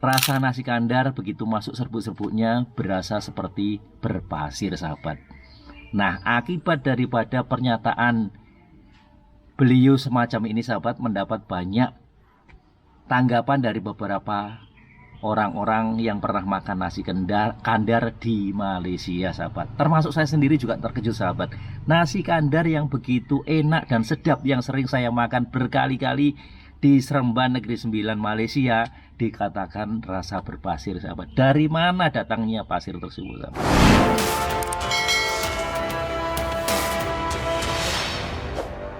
Rasa nasi kandar begitu masuk serbuk-serbuknya berasa seperti berpasir, sahabat. Nah, akibat daripada pernyataan beliau semacam ini, sahabat, mendapat banyak tanggapan dari beberapa orang-orang yang pernah makan nasi kandar di Malaysia, sahabat. Termasuk saya sendiri juga terkejut, sahabat. Nasi kandar yang begitu enak dan sedap yang sering saya makan berkali-kali di Seremban Negeri Sembilan, Malaysia, dikatakan rasa berpasir, sahabat. Dari mana datangnya pasir tersebut, sahabat?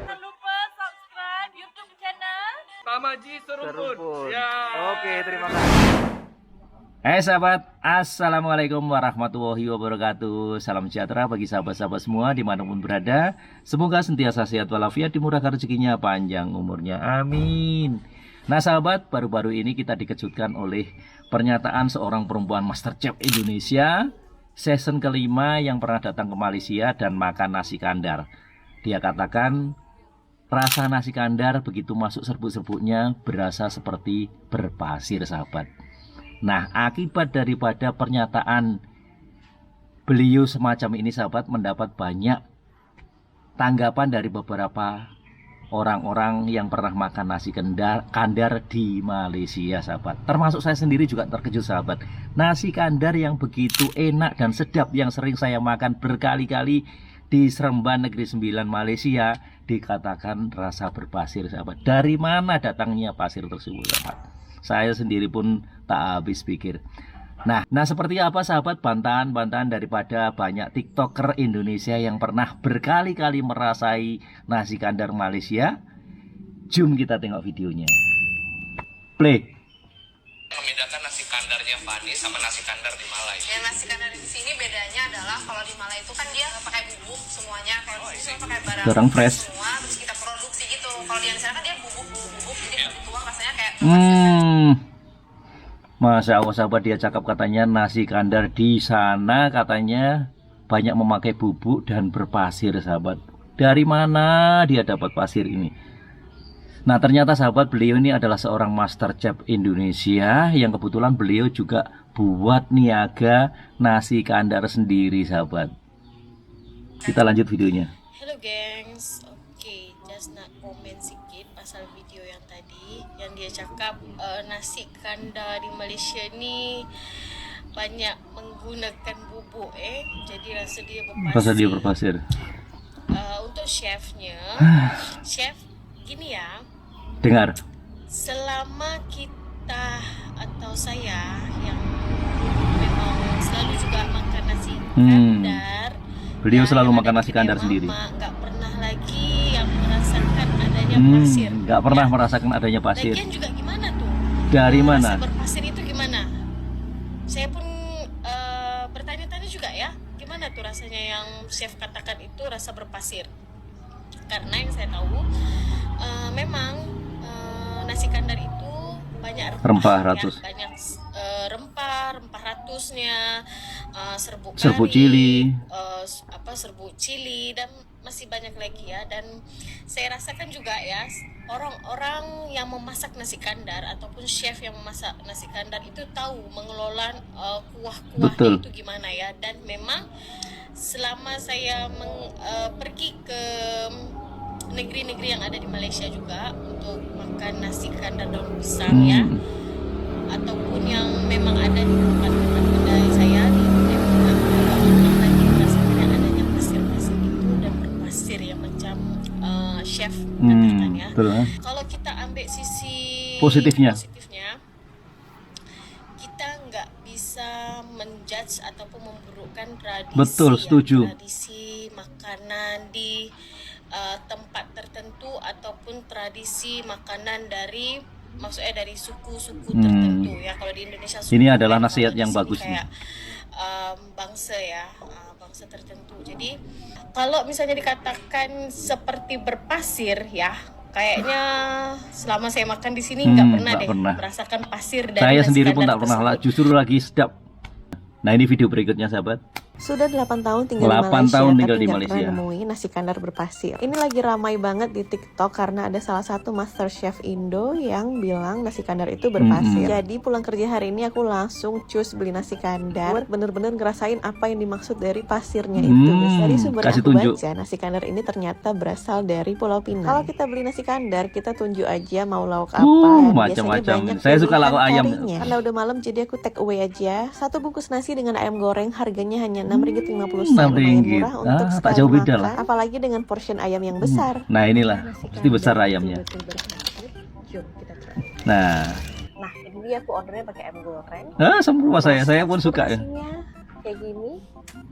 Jangan lupa subscribe YouTube channel Tamaji Serumpun. Ya. Oke, terima kasih. Hai sahabat, assalamualaikum warahmatullahi wabarakatuh. Salam sejahtera bagi sahabat-sahabat semua dimanapun berada. Semoga sentiasa sehat walafiat, dimurahkan rezekinya, panjang umurnya, amin. Nah sahabat, baru-baru ini kita dikejutkan oleh pernyataan seorang perempuan Master Chef Indonesia season kelima yang pernah datang ke Malaysia dan makan nasi kandar. Dia katakan rasa nasi kandar begitu masuk serbuk-serbuknya berasa seperti berpasir, sahabat. Nah, akibat daripada pernyataan beliau semacam ini, sahabat, mendapat banyak tanggapan dari beberapa orang-orang yang pernah makan nasi kandar di Malaysia, sahabat. Termasuk saya sendiri juga terkejut, sahabat. Nasi kandar yang begitu enak dan sedap yang sering saya makan berkali-kali di Seremban Negeri Sembilan, Malaysia, dikatakan rasa berpasir, sahabat. Dari mana datangnya pasir tersebut, sahabat? Saya sendiri pun tak habis pikir. Nah, seperti apa, sahabat, bantahan-bantahan daripada banyak TikToker Indonesia yang pernah berkali-kali merasai nasi kandar Malaysia? Jom kita tengok videonya. Play. Membedakan nasi kandarnya Fani sama nasi kandar di Malai. Ya, nasi kandar di sini bedanya adalah kalau di Malai itu kan dia pakai bubuk semuanya, kalau di sini pakai barang Orang fresh. semua terus kita produksi gitu. Kalau di sana kan dia bubuk jadi dituang rasanya kayak Masya Allah, sahabat, dia cakap katanya nasi kandar di sana katanya banyak memakai bubuk dan berpasir, sahabat. Dari mana dia dapat pasir ini? Nah, ternyata, sahabat, beliau ini adalah seorang Master Chef Indonesia yang kebetulan beliau juga buat niaga nasi kandar sendiri, sahabat. Kita lanjut videonya. Hello gengs, oke, just nak komen sikit pasal video yang tadi yang dia cakap nasi kandar di Malaysia ni banyak menggunakan bubuk jadi rasa dia berpasir. Rasa dia berpasir. Untuk chefnya, chef gini ya, Dengar. selama kita atau saya yang memang selalu juga makan nasi kandar. Beliau Ya, selalu yang makan ada nasi di kandar kedai sendiri. mama, nggak pernah lagi yang merasakan adanya pasir. Nggak pernah merasakan adanya pasir. Lagian juga gimana tuh? Dari mana? Rasa berpasir itu gimana? Saya pun bertanya-tanya juga ya, gimana tuh rasanya yang chef katakan itu rasa berpasir? Karena yang saya tahu memang nasi kandar itu banyak Rempah ya, ratus. banyak rempah ratusnya, serbuk Serbuk kari, cili. serbuk cili dan masih banyak lagi ya. Dan saya rasakan juga ya, orang-orang yang memasak nasi kandar ataupun chef yang memasak nasi kandar itu tahu mengelola kuah-kuahnya itu gimana ya. Dan memang selama saya pergi ke negeri-negeri yang ada di Malaysia juga untuk makan nasi kandar daun pisang ya, ataupun yang memang ada di tempat-tempat kedai saya di Memang agak pernah lagi merasakan adanya pasir-pasir itu dan berpasir yang macam chef katakan ya. Betul, Kalau kita ambil sisi Positifnya. kita nggak bisa menjudge ataupun memburukkan tradisi. Betul, setuju. Tradisi makanan di tempat tertentu ataupun tradisi makanan dari maksudnya dari suku-suku tertentu ya. Kalau di Indonesia suku, Ini adalah kan, nasihat kalau di yang sini bagus kayak, bangsa ya, bangsa tertentu. Jadi kalau misalnya dikatakan seperti berpasir ya, kayaknya selama saya makan di sini nggak pernah nggak deh pernah. merasakan pasir dari Saya nasi sendiri pun kandar tak pernah, tersebut. justru lagi sedap. Nah, ini video berikutnya, sahabat. Sudah 8 tahun tinggal 8 di Malaysia, tahun tinggal tapi di nggak Malaysia. pernah nemuin nasi kandar berpasir. Ini lagi ramai banget di TikTok karena ada salah satu master chef Indo yang bilang nasi kandar itu berpasir. Jadi pulang kerja hari ini aku langsung cus beli nasi kandar buat bener-bener ngerasain apa yang dimaksud dari pasirnya itu. Dari sumber yang kasih aku tunjuk. baca, nasi kandar ini ternyata berasal dari Pulau Pinang. Kalau kita beli nasi kandar, kita tunjuk aja mau lauk apa. Dan Macam-macam. biasanya banyak Saya suka pilihan lauk ayam. karinya. Karena udah malam jadi aku take away aja. Satu bungkus nasi dengan ayam goreng harganya hanya Rp6.50. Lumayan Ringgit. murah untuk Tak sekali jauh beda makan, lah. apalagi dengan portion ayam yang besar. Nah inilah, Nasi pasti besar kandar ayamnya. betul-betul berhasil. Jom kita try. Nah, Nah, ini dia aku ordernya pakai ayam goreng. semua saya pun suka ya. Nasinya kayak gini,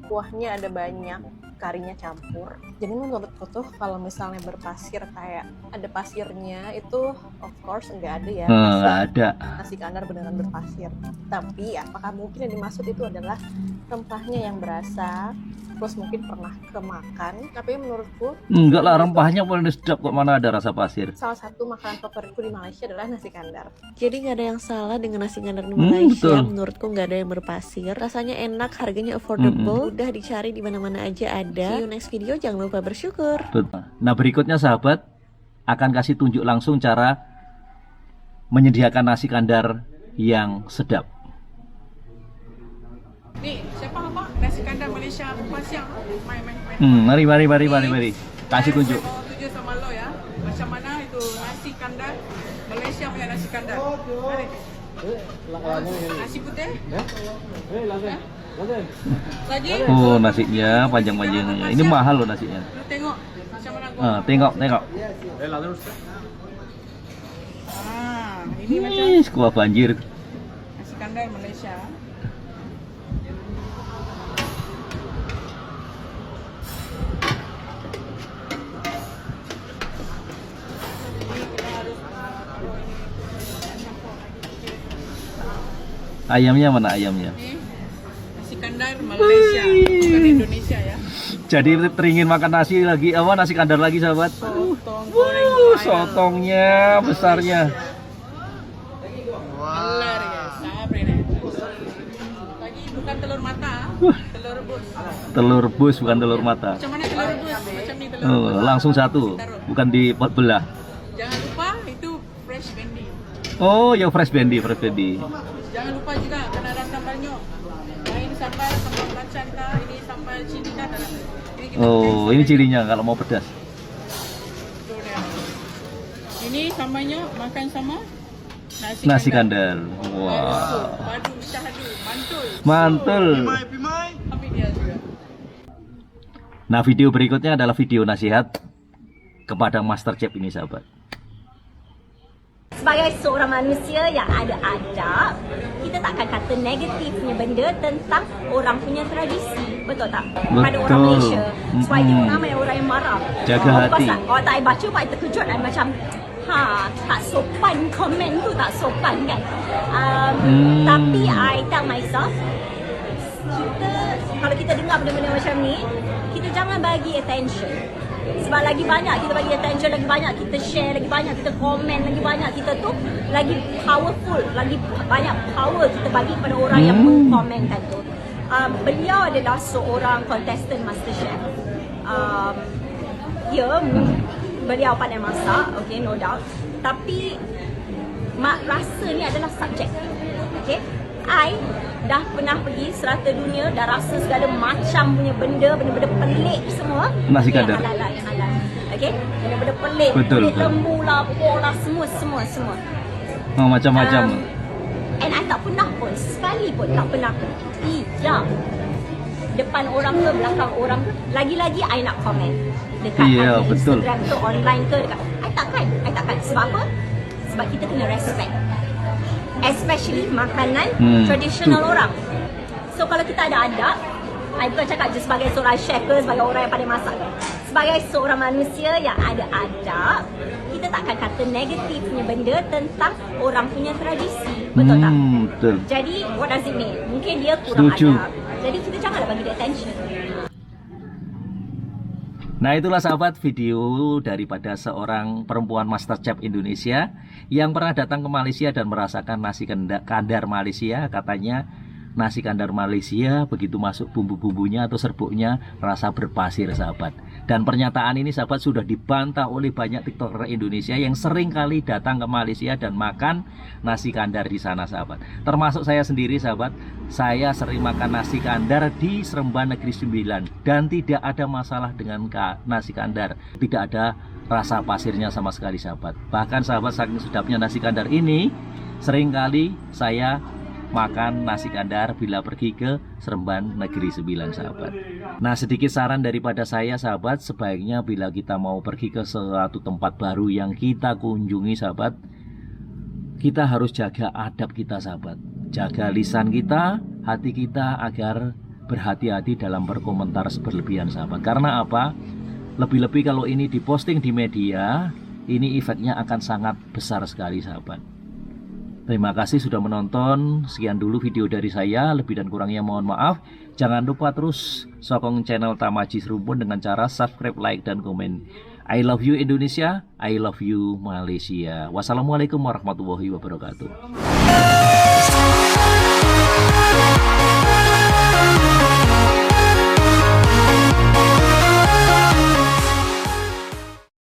kuahnya ada banyak, karinya campur. Jadi menurut foto kalau misalnya berpasir kayak ada pasirnya itu of course nggak ada ya. Nggak ada. Nasi kandar beneran berpasir. Tapi apakah mungkin yang dimaksud itu adalah rempahnya yang berasa, terus mungkin pernah kemakan. Tapi menurutku Enggak lah, rempahnya paling sedap kok, mana ada rasa pasir. salah satu makanan favoritku di Malaysia adalah nasi kandar. Jadi nggak ada yang salah dengan nasi kandar di betul. Malaysia. Menurutku nggak ada yang berpasir. Rasanya enak, harganya affordable, udah dicari di mana-mana aja ada. See you next video, jangan lupa bersyukur. Nah berikutnya sahabat akan kasih tunjuk langsung cara menyediakan nasi kandar yang sedap. Nih, siapa apa? Nasi kandar Malaysia berpasir. Main. Mari. Kasih tunjuk. Saya mau tunjuk sama lo ya. Macam mana itu nasi kandar Malaysia punya nasi kandar. Mari. Nasi putih? Lagi? Oh nasinya panjang-panjangnya. Ini mahal loh nasinya. Lu tengok macam mana gua. Tengok. Ini macam Kuah banjir. nasi kandar Malaysia. Ayamnya mana ayamnya? Ini nasi kandar Malaysia, bukan Indonesia ya. Jadi teringin makan nasi lagi, nasi kandar lagi sahabat. Sotong goreng Sotongnya besarnya. Melar ya, sabar ini. Lagi bukan telur mata, telur rebus. Telur rebus bukan telur mata. Macam mana telur rebus? Macam ni telur rebus. Langsung satu, bukan dibelah. Jangan lupa itu fresh bendi. Oh ya fresh bendi. Jangan lupa juga kena ada sambalnya. Lain sambal kacang kah, ini sambal cili kah dalam. Oh ini cirinya kalau mau pedas. Betul dia. Ini sambalnya makan sama Nasi kandar. Wow. Wah. Padu, syahdu, Mantul. Ambil dia juga. Nah video berikutnya adalah video nasihat kepada master chef ini sahabat. Sebagai seorang manusia yang ada adab, kita takkan kata negatifnya benda tentang orang punya tradisi. Betul tak? Pada orang Malaysia. Sebab itu ramai orang yang marah. Jaga hati. Kalau tak baca, pak terkejut dan macam tak sopan, komen tu tak sopan kan. Tapi I tell myself, kalau kita dengar benda-benda macam ni, kita jangan bagi attention. Sebab lagi banyak kita bagi attention, lagi banyak kita share, lagi banyak kita komen, lagi banyak kita tu lagi powerful, lagi banyak power kita bagi kepada orang yang mengkomenkan tu. Beliau adalah seorang contestant MasterChef. Beliau pandai masak, okay, no doubt. Tapi rasa ni adalah subjektif, okay. I dah pernah pergi serata dunia, dah rasa segala macam punya benda-benda pelik semua. Nasi kandar. Yang halal. Okay? Benda-benda pelik, Betul. lembu lah, pola, semua. Macam-macam. And I tak pernah pun, sekali pun tak pernah tidak depan orang ke, belakang orang ke, lagi-lagi I nak komen dekat Instagram ke, online ke, dekat I takkan. Sebab apa? Sebab kita kena respect, especially makanan tradisional orang. So kalau kita ada adab, I bukan cakap je sebagai seorang chef ke, sebagai orang yang pandai masak ke, sebagai seorang manusia yang ada adab, kita takkan kata negatifnya benda tentang orang punya tradisi. Betul tak? Betul. Jadi what does it mean? Mungkin dia kurang adab, jadi kita janganlah bagi dia attention. Nah itulah sahabat video daripada seorang perempuan master chef Indonesia yang pernah datang ke Malaysia dan merasakan nasi kandar Malaysia. Katanya nasi kandar Malaysia begitu masuk bumbu-bumbunya atau serbuknya rasa berpasir sahabat. Dan pernyataan ini sahabat sudah dibantah oleh banyak tiktoker Indonesia yang sering kali datang ke Malaysia dan makan nasi kandar di sana sahabat. Termasuk saya sendiri sahabat, saya sering makan nasi kandar di Seremban Negeri 9 dan tidak ada masalah dengan nasi kandar. Tidak ada rasa pasirnya sama sekali sahabat. Bahkan sahabat, saking sedapnya nasi kandar ini, sering kali saya makan nasi kandar bila pergi ke Seremban Negeri 9 sahabat. Nah, sedikit saran daripada saya sahabat, sebaiknya bila kita mau pergi ke suatu tempat baru yang kita kunjungi sahabat, kita harus jaga adab kita sahabat, jaga lisan kita, hati kita agar berhati-hati dalam berkomentar berlebihan sahabat. Karena apa? Lebih-lebih kalau ini diposting di media, ini efeknya akan sangat besar sekali sahabat. Terima kasih sudah menonton. Sekian dulu video dari saya. Lebih dan kurangnya mohon maaf. Jangan lupa terus sokong channel Tamaji Serumpun dengan cara subscribe, like, dan komen. I love you Indonesia, I love you Malaysia. Wassalamualaikum warahmatullahi wabarakatuh.